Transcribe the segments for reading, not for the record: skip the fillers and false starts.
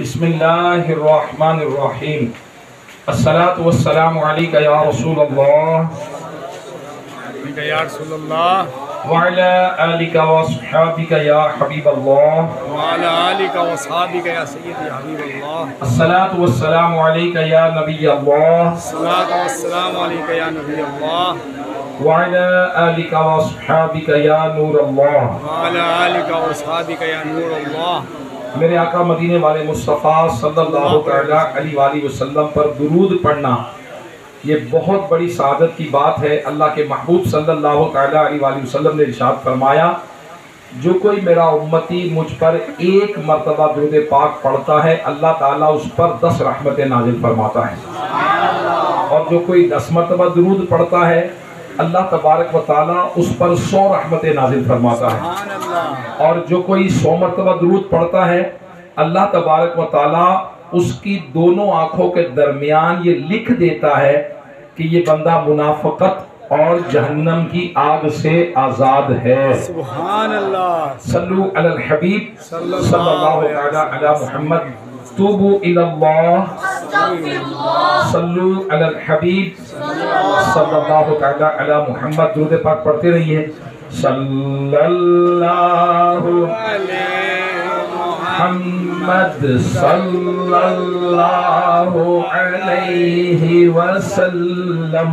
بسم اللہ الرحمن الرحیم الصلاة والسلام علیکہ یا رسول اللہ یا رسول اللہ وعلی آلکہ وصحابکہ یا حبیب اللہ وعلی آلکہ وصحابکہ یا سیدی حبیب اللہ الصلاة والسلام علیکہ یا نبی اللہ الصلاة والسلام علیکہ یا نبی اللہ وعلی آلکہ وصحابکہ یا نور اللہ وعلی آلکہ وصحابکہ یا نور اللہ۔ میرے آقا مدینے والے مصطفیٰ صلی اللہ علیہ وآلہ وسلم پر درود پڑھنا یہ بہت بڑی سعادت کی بات ہے۔ اللہ کے محبوب صلی اللہ علیہ وآلہ وسلم نے ارشاد فرمایا، جو کوئی میرا امتی مجھ پر ایک مرتبہ درود پاک پڑھتا ہے اللہ تعالیٰ اس پر 10 رحمتیں نازل فرماتا ہے، اور جو کوئی 10 مرتبہ درود پڑھتا ہے اللہ تبارک و تعالیٰ اس پر 100 رحمتیں نازل فرماتا ہے، اور جو کوئی 100 مرتبہ درود پڑھتا ہے اللہ تبارک و تعالیٰ اس کی دونوں آنکھوں کے درمیان یہ لکھ دیتا ہے کہ یہ بندہ منافقت اور جہنم کی آگ سے آزاد ہے۔ سبحان اللہ۔ صلو علی الحبیب صلی اللہ علی محمد، توبو الی اللہ، صلو علی الحبیب صلی اللہ علی محمد۔ درود پاک پڑھتے رہیے۔ صلی اللہ محمد صلی اللہ علیہ وسلم،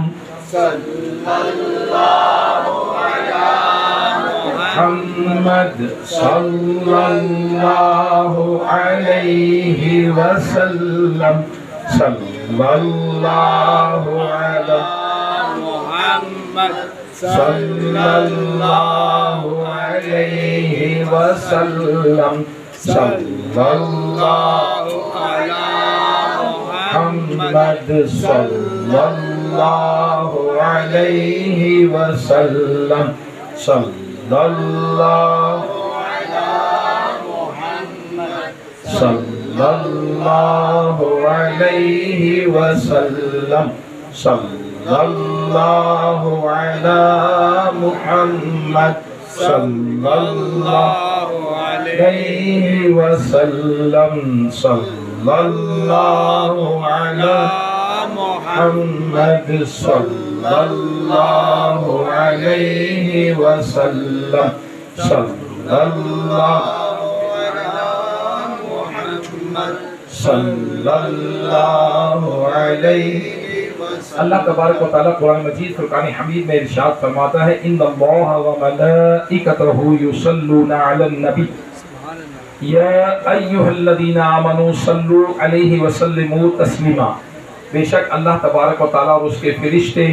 محمد صلی اللہ علیہ وسلم، صلی اللہ علی محمد صلی اللہ علیہ وسلم، صلی اللہ محمد صلی اللہ علیہ وسلم، صلی اللہ صلی اللہ علیہ وسلم، صلی اللہ علی محمد صلی اللہ علیہ وسلم، صلی اللہ علی محمد صلی اللہ علیہ وسلم، صلی اللہ صلی اللہ علیہ۔ اللہ تبارک و تعالیٰ قرآن مجید فرقان حمید میں ارشاد فرماتا ہے، ان اللہ و ملائکتہ یصلون علی النبی یا ایہا الذین آمنوا صلوا علیہ وسلموا تسلیما۔ بے شک اللہ تبارک و تعالیٰ اور اس کے فرشتے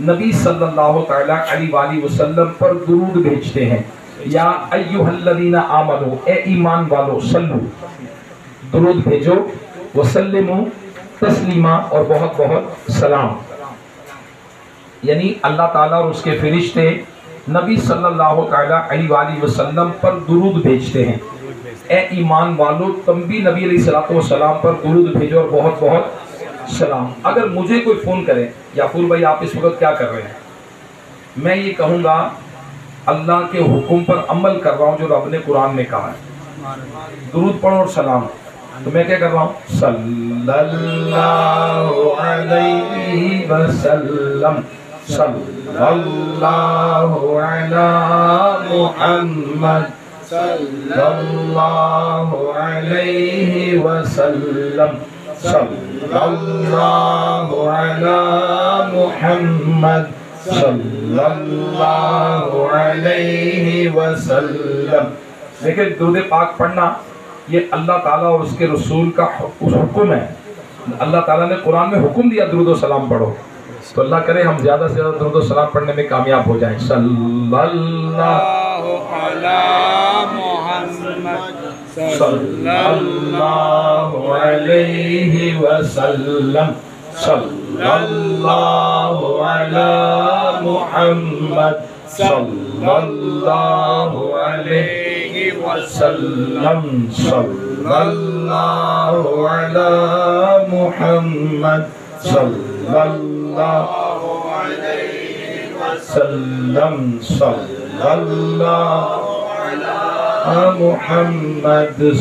نبی صلی اللہ تعالیٰ علیہ وآلہ وسلم پر درود بھیجتے ہیں۔ یا ایہا الذین آمنوا، اے ایمان والو، صلو درود بھیجو، وسلموا تسلیما اور بہت بہت سلام۔ یعنی اللہ تعالیٰ اور اس کے فرشتے نبی صلی اللہ علیہ وآلہ وسلم پر درود بھیجتے ہیں۔ اے ایمان والو تم بھی نبی علیہ السلام پر درود بھیجو اور بہت بہت سلام۔ اگر مجھے کوئی فون کرے، یافور بھائی آپ اس وقت کیا کر رہے ہیں، میں یہ کہوں گا اللہ کے حکم پر عمل کر رہا ہوں جو رب نے قرآن میں کہا ہے، درود پڑھو اور سلام، تو میں کیا کر رہا ہوں، صلی اللہ علیہ وسلم، صلی اللہ علی محمد صلی اللہ علیہ وسلم، صلی اللہ علی محمد صلی اللہ علیہ وسلم۔ لیکن درود پاک پڑھنا یہ اللہ تعالیٰ اور اس کے رسول کا حکم ہے۔ اللہ تعالیٰ نے قرآن میں حکم دیا درود و سلام پڑھو، تو اللہ کرے ہم زیادہ سے زیادہ درود و سلام پڑھنے میں کامیاب ہو جائیں۔ صلی اللہ صلی اللہ علیہ وسلم، صلی اللہ علی محمد صلی اللہ علیہ وسلم، صلی اللہ علی محمد صلی اللہ علیہ وسلم، صلی اللہ علی محمد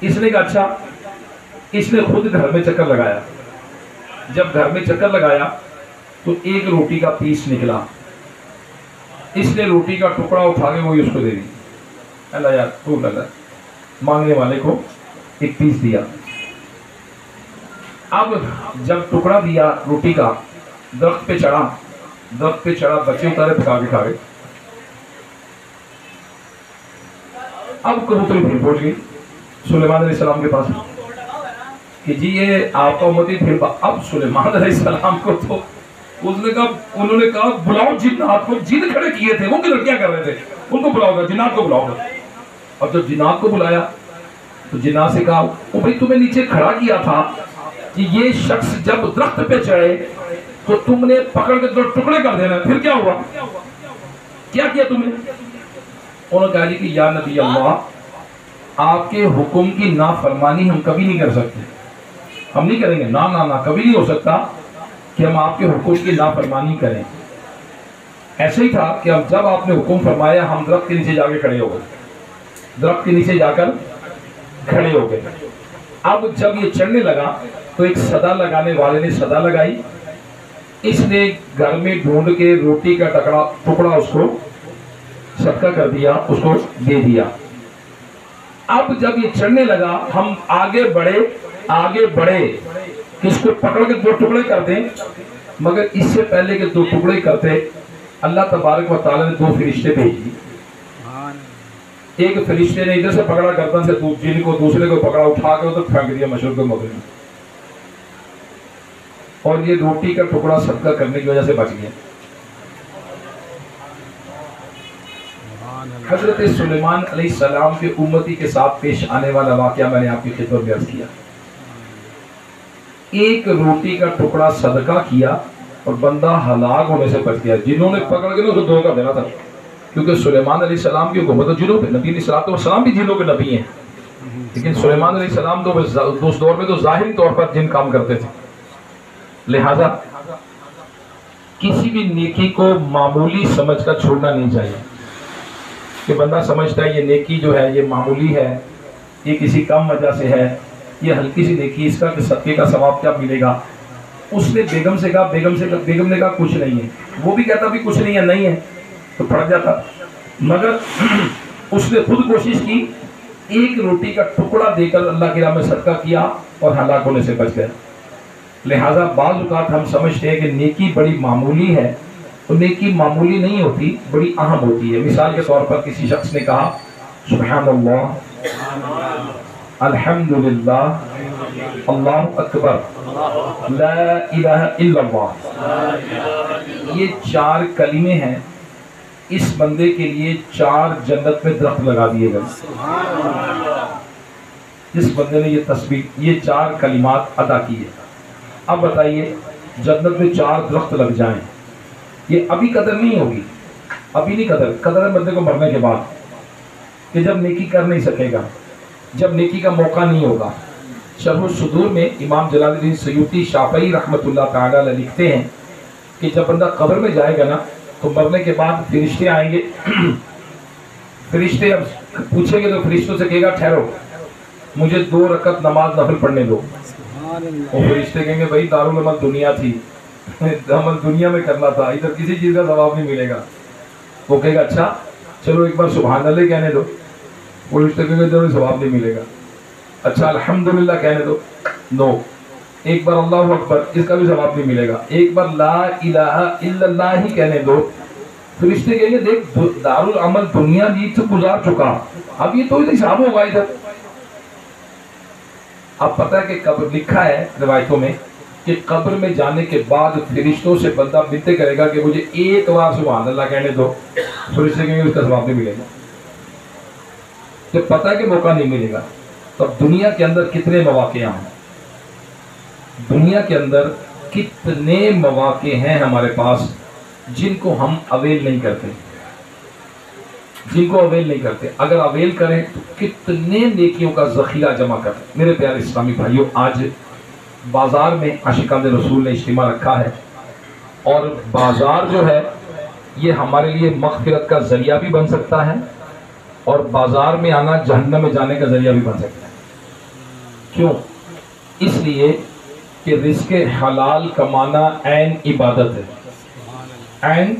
اس نے کہا اچھا. اس نے خود گھر میں چکر لگایا. جب گھر میں چکر لگایا تو ایک روٹی کا پیس نکلا. اس نے روٹی کا ٹکڑا اٹھا کے وہی اس کو دے دی. اللہ یار خوب لگا, مانگنے والے کو ایک پیس دیا. اب جب ٹکڑا دیا روٹی کا, درخت پہ چڑھا, بچے اتارے پکا کے کھا گئے. اب کبوتری پھر پہنچ گئی سلیمان علیہ السلام کے پاس کہ جی یہ آپ کا امتی پھر. اب سلیمان علیہ السلام کو تو انہوں نے کہا بلاؤ جنات کو, جن کھڑے کیے تھے وہ لڑکیاں کر رہے تھے ان کو بلاؤ گا, جنات کو بلاؤ گا. اور جب جنات کو بلایا تو جنات سے کہا وہ بھائی تمہیں نیچے کھڑا کیا تھا کہ یہ شخص جب درخت پہ چڑھے تو تم نے پکڑ کے دو ٹکڑے کر دینا, پھر کیا ہوا, کیا کیا تم نے؟ انہوں نے کہا جی کہ یا نبی اللہ, آپ کے حکم کی نافرمانی ہم کبھی نہیں کر سکتے, ہم نہیں کریں گے. نا کبھی نہیں ہو سکتا کہ ہم آپ کے حکم کی نافرمانی کریں. ایسے ہی تھا کہ جب آپ نے حکم فرمایا ہم درخت کے نیچے جا کے کھڑے ہو گئے, درخت کے نیچے جا کر کھڑے ہو گئے. اب جب یہ چڑھنے لگا تو ایک صدا لگانے والے نے صدا لگائی. اس نے گھر میں ڈھونڈ کے روٹی کا ٹکڑا اس کو صدقہ کر دیا, اس کو دے دیا. اب جب یہ چڑھنے لگا ہم آگے بڑھے کہ اس کو پکڑ کے دو ٹکڑے کر دیں, مگر اس سے پہلے کہ دو ٹکڑے کرتے اللہ تبارک و تعالی نے دو فرشتے بھیجی. ایک فرشتے نے ادھر سے پکڑا گردن سے جن کو, دوسرے کو پکڑا اٹھا کے ادھر پھینک دیا مشرق مغرب میں, اور یہ روٹی کا ٹکڑا صدقہ کرنے کی وجہ سے بچ گیا. حضرت سلیمان علیہ السلام کے امتی کے ساتھ پیش آنے والا واقعہ میں نے آپ کی خدمت میں عرض کیا. ایک روٹی کا ٹکڑا صدقہ کیا اور بندہ ہلاک ہونے سے بچ گیا. جنہوں نے پکڑ کے اسے دھوکہ دینا تھا, کیونکہ سلیمان علیہ السلام کی حکومت جنوں پہ, نبی علیہ السلام بھی جنوں کے نبی ہیں, لیکن سلیمان علیہ السلام تو اس دور میں تو ظاہری طور پر جن کام کرتے تھے. لہذا کسی بھی نیکی کو معمولی سمجھ کر چھوڑنا نہیں چاہیے کہ بندہ سمجھتا ہے یہ نیکی جو ہے یہ معمولی ہے, یہ کسی کم وجہ سے ہے, یہ ہلکی سی نیکی, اس کا کہ صدقے کا ثواب کیا ملے گا. اس نے بیگم سے کہا, بیگم نے کہا کچھ نہیں ہے. وہ بھی کہتا بھی کچھ نہیں ہے تو پھٹ جاتا, مگر اس نے خود کوشش کی, ایک روٹی کا ٹکڑا دے کر اللہ کی راہ میں صدقہ کیا اور ہلاک ہونے سے بچ گیا. لہٰذا بعض اوقات ہم سمجھتے ہیں کہ نیکی بڑی معمولی ہے, تو نیکی معمولی نہیں ہوتی, بڑی اہم ہوتی ہے. مثال کے طور پر کسی شخص نے کہا سبحان اللہ, الحمدللہ, اللہ اکبر, لا الہ الا اللہ. یہ 4 کلمے ہیں, اس بندے کے لیے 4 جنت میں درخت لگا دیے گئے. جس بندے نے یہ تسبیح, یہ 4 کلمات ادا کیے, اب بتائیے جنت میں 4 درخت لگ جائیں, یہ ابھی قدر نہیں ہوگی, ابھی نہیں قدر ہے بندے کو مرنے کے بعد, کہ جب نیکی کر نہیں سکے گا, جب نیکی کا موقع نہیں ہوگا. شرح الصدور میں امام جلال الدین سیوطی شافعی رحمۃ اللہ تعالی علیہ لکھتے ہیں کہ جب بندہ قبر میں جائے گا نا تو مرنے کے بعد فرشتے آئیں گے. فرشتے اب پوچھیں گے تو فرشتوں سے کہے گا ٹھہرو مجھے 2 رکعت نماز نفل پڑھنے دو. وہ فرشتے کہیں گے بھائی دارالعمل دنیا تھی, عمل دنیا میں کرنا تھا, ادھر کسی چیز کا ثواب نہیں ملے گا. وہ کہے گا اچھا چلو ایک بار سبحان اللہ کہنے دو. وہ فرشتے کہیں گے ثواب نہیں ملے گا. اچھا الحمدللہ کہنے دو, نو. ایک بار اللہ اکبر, اس کا بھی ثواب نہیں ملے گا. ایک بار لا الہ الا اللہ ہی کہنے دو. فرشتے کہیں گے دیکھ دارالعمل دنیا جی تو گزار چکا, اب یہ تو حساب ہوگا ادھر. اب پتہ ہے کہ قبر لکھا ہے روایتوں میں کہ قبر میں جانے کے بعد فرشتوں سے بندہ بنتے کرے گا کہ مجھے ایک بار سبحان اللہ کہنے دو. فرشتے کہیں گے اس کا ثواب نہیں ملے گا. جب پتہ ہے کہ موقع نہیں ملے گا, تو اب دنیا کے اندر کتنے مواقع ہیں, دنیا کے اندر کتنے مواقع ہیں ہمارے پاس جن کو ہم اویل نہیں کرتے, اگر اویل کریں تو کتنے نیکیوں کا ذخیرہ جمع کریں. میرے پیارے اسلامی بھائیوں, آج بازار میں عاشقان رسول نے اجتماع رکھا ہے, اور بازار جو ہے یہ ہمارے لیے مغفرت کا ذریعہ بھی بن سکتا ہے, اور بازار میں آنا جہنم میں جانے کا ذریعہ بھی بن سکتا ہے. کیوں؟ اس لیے کہ رزق حلال کمانا عین عبادت ہے، عین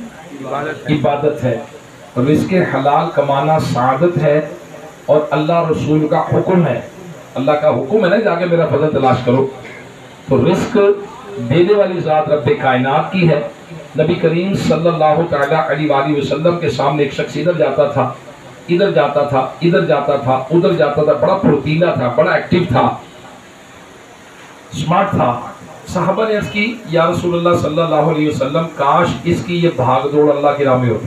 عبادت ہے۔ رزق حلال کمانا سعادت ہے، اور اللہ رسول کا حکم ہے، اللہ کا حکم ہے نا جا کے میرا فضل تلاش کرو۔ تو رزق دینے والی ذات رب کائنات کی ہے۔ نبی کریم صلی اللہ تعالی علیہ وآلہ وسلم کے سامنے ایک شخص ادھر جاتا تھا، ادھر جاتا تھا، ادھر جاتا تھا، ادھر جاتا تھا، بڑا پھرتیلا تھا، بڑا ایکٹیو تھا، سمارٹ تھا۔ صحابہ نے عرض کی یا رسول اللہ صلی اللہ علیہ وسلم کاش اس کی یہ بھاگ دوڑ اللہ کی راہ میں ہوتی،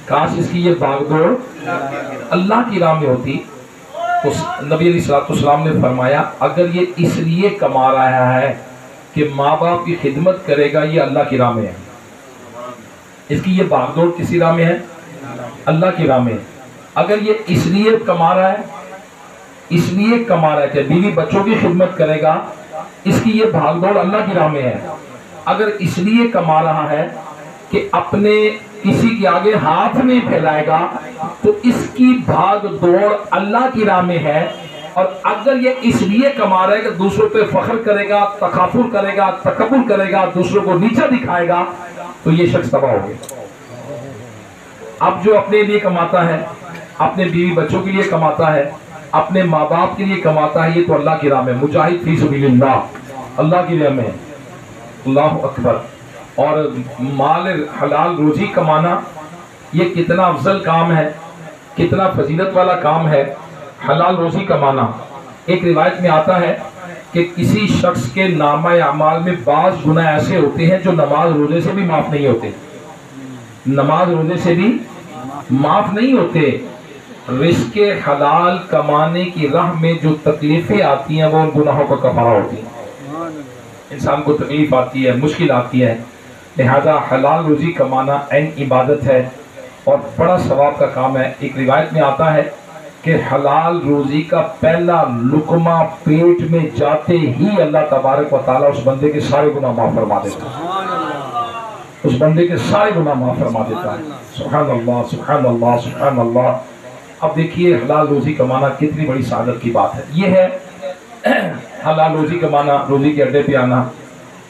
کاش اس کی یہ بھاگ دوڑ اللہ کی راہ میں ہوتی۔ تو نبی علیہ السلام نے فرمایا اگر یہ اس لیے کما رہا ہے کہ ماں باپ کی خدمت کرے گا، یہ اللہ کی راہ میں ہے، اس کی یہ بھاگ دوڑ کسی راہ میں ہے؟ اللہ کی راہ میں۔ اگر یہ اس لیے کما رہا ہے، اس لیے کما رہا ہے کہ بیوی بچوں کی خدمت کرے گا، اس کی یہ بھاگ دوڑ اللہ کی راہ میں ہے۔ اگر اس لیے کما رہا ہے کہ اپنے کسی کے آگے ہاتھ نہیں پھیلائے گا، تو اس کی بھاگ دوڑ اللہ کی راہ میں ہے۔ اور اگر یہ اس لیے کما رہا ہے کہ دوسروں پہ فخر کرے گا، تکافر کرے گا، تکبر کرے گا، دوسروں کو نیچا دکھائے گا، تو یہ شخص تباہ ہو گیا۔ اب جو اپنے لیے کماتا ہے، اپنے بیوی بچوں کے لیے کماتا ہے، اپنے ماں باپ کے لیے کماتا ہے، یہ تو اللہ کی راہ میں مجاہد فی سبیل اللہ، اللہ کی راہ میں، اللہ اکبر۔ اور مال حلال روزی کمانا یہ کتنا افضل کام ہے، کتنا فضیلت والا کام ہے حلال روزی کمانا۔ ایک روایت میں آتا ہے کہ کسی شخص کے نامہ اعمال میں بعض گناہ ایسے ہوتے ہیں جو نماز روزے سے بھی معاف نہیں ہوتے، نماز روزے سے بھی معاف نہیں ہوتے۔ رزق حلال کمانے کی راہ میں جو تکلیفیں آتی ہیں وہ ان گناہوں کا کفارہ ہوتی ہیں۔ انسان کو تکلیف آتی ہے، مشکل آتی ہے، لہذا حلال روزی کمانا عین عبادت ہے اور بڑا ثواب کا کام ہے۔ ایک روایت میں آتا ہے کہ حلال روزی کا پہلا لقمہ پیٹ میں جاتے ہی اللہ تبارک و تعالیٰ اس بندے کے سارے گناہ معاف فرما دیتا ہے، اس بندے کے سارے گناہ معاف فرما دیتا ہے۔ سبحان اللہ، سبحان اللہ، سبحان اللہ۔ اب دیکھیے حلال روزی کمانا کتنی بڑی سعادت کی بات ہے۔ یہ ہے حلال روزی کمانا، روزی کے اڈے پہ آنا۔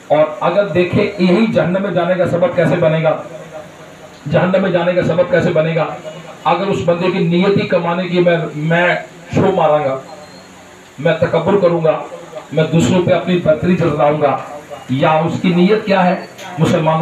اور اگر دیکھیں یہی جہنم میں جانے کا سبب کیسے بنے گا، جہنم میں جانے کا سبب کیسے بنے گا؟ اگر اس بندے کی نیت ہی کمانے کی میں شو ماراں گا، میں تکبر کروں گا، میں دوسروں پہ اپنی برتری جتلاؤں گا، یا اس کی نیت کیا ہے؟ مسلمانوں